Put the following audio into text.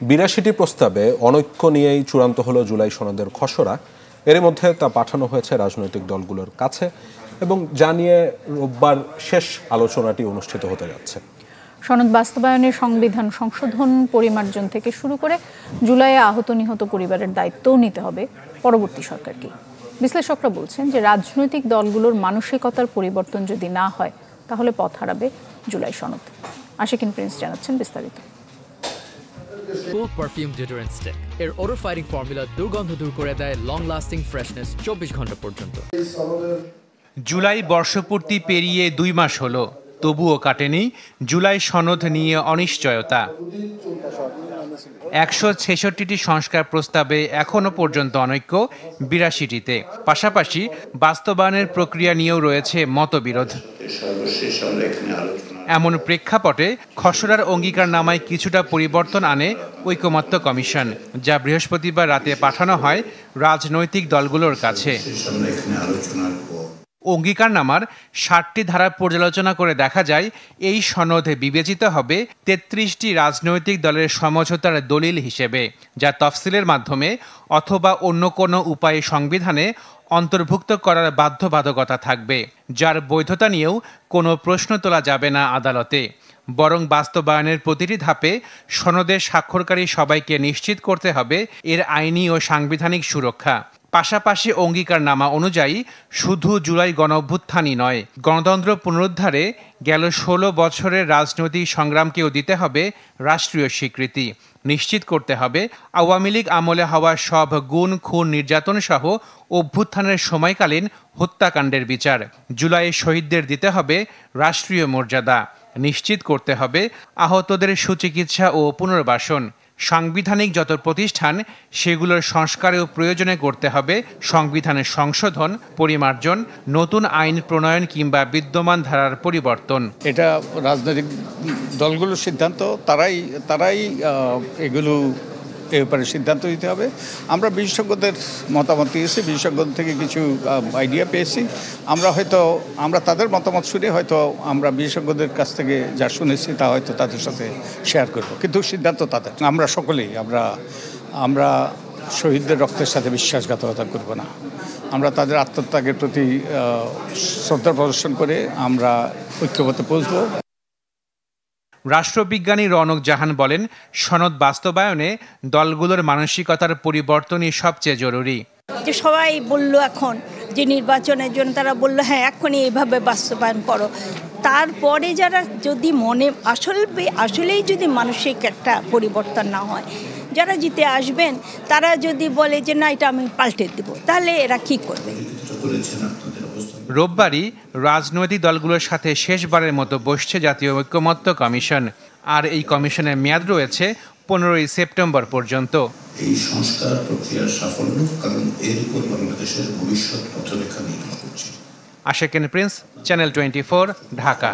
৮২টি প্রস্তাবে অনৈক্য নিয়েই চূড়ান্ত হলো জুলাই সনদের খসড়া। এর মধ্যে তা পাঠানো হয়েছে রাজনৈতিক দলগুলোর কাছে এবং যা নিয়ে রোববার শেষ আলোচনাটি অনুষ্ঠিত হতে যাচ্ছে। সনদ বাস্তবায়নে সংবিধান সংশোধন পরিমার্জন থেকে শুরু করে জুলাইয়ে আহত নিহত পরিবারের দায়িত্বও নিতে হবে পরবর্তী সরকারকে। বিশ্লেষকরা বলছেন যে রাজনৈতিক দলগুলোর মানসিকতার পরিবর্তন যদি না হয় তাহলে পথ হারাবে জুলাই সনদ। আশিকিন প্রিন্স জানাচ্ছেন বিস্তারিত। Cool perfume deodorant stick এর odor fighting formula দুর্গন্ধ দূর করে দেয় লং লাস্টিং ফ্রেশনেস 24 ঘন্টা পর্যন্ত। জুলাই বর্ষপূর্তি পেরিয়ে 2 মাস হলো, তবুও কাটেনি জুলাই সনদ নিয়ে অনিশ্চয়তা। 166টি সংস্কার প্রস্তাবে এখনো পর্যন্ত অনৈক্য 82টিতে। পাশাপাশি বাস্তবায়নের প্রক্রিয়া নিয়েও রয়েছে মতবিরোধ। এমন প্রেক্ষাপটে খসড়ার অঙ্গীকারনামায় কিছুটা পরিবর্তন আনে ঐকমত্য কমিশন, যা বৃহস্পতিবার রাতে পাঠানো হয় রাজনৈতিক দলগুলোর কাছে। অঙ্গীকারনামার 60টি ধারা পর্যালোচনা করে দেখা যায় এই সনদে বিবেচিত হবে 33টি রাজনৈতিক দলের সমঝোতার দলিল হিসেবে, যা তফসিলের মাধ্যমে অথবা অন্য কোনো উপায়ে সংবিধানে অন্তর্ভুক্ত করার বাধ্যবাধকতা থাকবে, যার বৈধতা নিয়েও কোনো প্রশ্ন তোলা যাবে না আদালতে। বরং বাস্তবায়নের প্রতিটি ধাপে সনদের স্বাক্ষরকারী সবাইকে নিশ্চিত করতে হবে এর আইনি ও সাংবিধানিক সুরক্ষা। পাশাপাশি অঙ্গীকারনামা অনুযায়ী শুধু জুলাই গণঅভ্যুত্থানই নয়, গণতন্ত্র পুনরুদ্ধারে গেল 16 বছরের রাজনৈতিক সংগ্রামকেও দিতে হবে রাষ্ট্রীয় স্বীকৃতি। নিশ্চিত করতে হবে আওয়ামী লীগ আমলে হওয়া সব গুম, খুন, নির্যাতন সহ অভ্যুত্থানের সময়কালীন হত্যাকাণ্ডের বিচার। জুলাই শহীদদের দিতে হবে রাষ্ট্রীয় মর্যাদা। নিশ্চিত করতে হবে আহতদের সুচিকিৎসা ও পুনর্বাসন। সাংবিধানিক যত প্রতিষ্ঠান সেগুলোর সংস্কারেও প্রয়োজনে করতে হবে সংবিধানের সংশোধন, পরিমার্জন, নতুন আইন প্রণয়ন কিংবা বিদ্যমান ধারার পরিবর্তন। এটা রাজনৈতিক দলগুলোর সিদ্ধান্ত, তারাই এগুলো এর উপরে সিদ্ধান্ত দিতে হবে। আমরা বিশেষজ্ঞদের মতামত দিয়েছি, বিশেষজ্ঞদের থেকে কিছু আইডিয়া পেয়েছি। আমরা তাদের মতামত শুনে হয়তো আমরা বিশেষজ্ঞদের কাছ থেকে যা শুনেছি তা হয়তো তাদের সাথে শেয়ার করব, কিন্তু সিদ্ধান্ত তাদের। আমরা সকলেই আমরা শহীদদের রক্তের সাথে বিশ্বাসঘাতকতা করব না। আমরা তাদের আত্মত্যাগের প্রতি শ্রদ্ধা প্রদর্শন করে আমরা ঐক্যবদ্ধ পৌঁছব। রাষ্ট্রবিজ্ঞানী রওনক জাহান বলেন, সনদ বাস্তবায়নে দলগুলোর মানসিকতার পরিবর্তনই সবচেয়ে জরুরি। যে সবাই বলল এখন যে নির্বাচনের জন্য তারা বলল হ্যাঁ এখনই এইভাবে বাস্তবায়ন করো, তারপরে যারা যদি মনে আসলেই যদি মানসিক একটা পরিবর্তন না হয়, যারা জিতে আসবেন তারা যদি বলে যে না এটা আমি পাল্টে দেব, তাহলে এরা কি করবে? রোববারই রাজনৈতিক দলগুলোর সাথে শেষবারের মতো বসছে জাতীয় ঐকমত্য কমিশন, আর এই কমিশনের মেয়াদ রয়েছে 15ই সেপ্টেম্বর পর্যন্ত। এই সংস্কার প্রক্রিয়ার সাফল্য, কারণ এর উপর বাংলাদেশের ভবিষ্যৎ পথরেখা নির্ভর করছে। Ashikin Prince, channel 24, Dhaka.